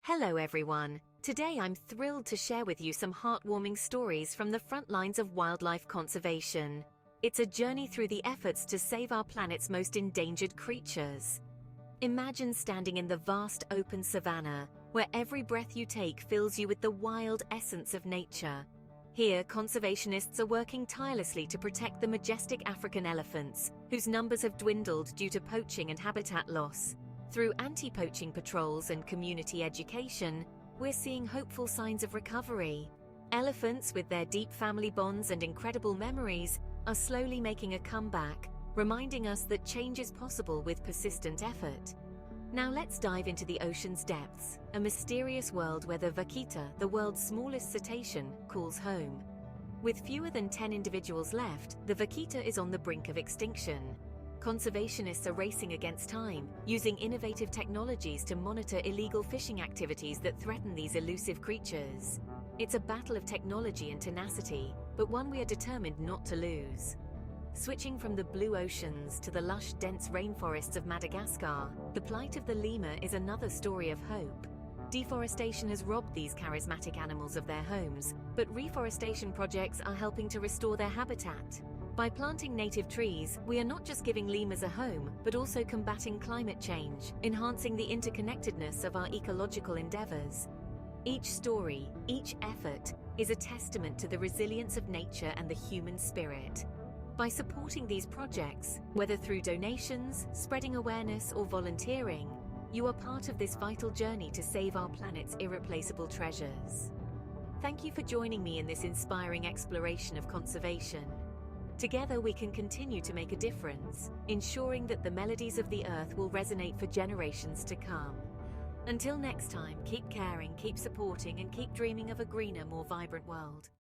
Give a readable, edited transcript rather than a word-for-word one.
Hello everyone. Today I'm thrilled to share with you some heartwarming stories from the front lines of wildlife conservation. It's a journey through the efforts to save our planet's most endangered creatures. Imagine standing in the vast open savanna, where every breath you take fills you with the wild essence of nature. Here, conservationists are working tirelessly to protect the majestic African elephants, whose numbers have dwindled due to poaching and habitat loss. Through anti-poaching patrols and community education, we're seeing hopeful signs of recovery. Elephants, with their deep family bonds and incredible memories, are slowly making a comeback, reminding us that change is possible with persistent effort. Now let's dive into the ocean's depths, a mysterious world where the Vaquita, the world's smallest cetacean, calls home. With fewer than 10 individuals left, the Vaquita is on the brink of extinction. Conservationists are racing against time, using innovative technologies to monitor illegal fishing activities that threaten these elusive creatures. It's a battle of technology and tenacity, but one we are determined not to lose. Switching from the blue oceans to the lush, dense rainforests of Madagascar, the plight of the lemur is another story of hope. Deforestation has robbed these charismatic animals of their homes, but reforestation projects are helping to restore their habitat. By planting native trees, we are not just giving lemurs a home, but also combating climate change, enhancing the interconnectedness of our ecological endeavors. Each story, each effort, is a testament to the resilience of nature and the human spirit. By supporting these projects, whether through donations, spreading awareness, or volunteering, you are part of this vital journey to save our planet's irreplaceable treasures. Thank you for joining me in this inspiring exploration of conservation. Together we can continue to make a difference, ensuring that the melodies of the earth will resonate for generations to come. Until next time, keep caring, keep supporting, and keep dreaming of a greener, more vibrant world.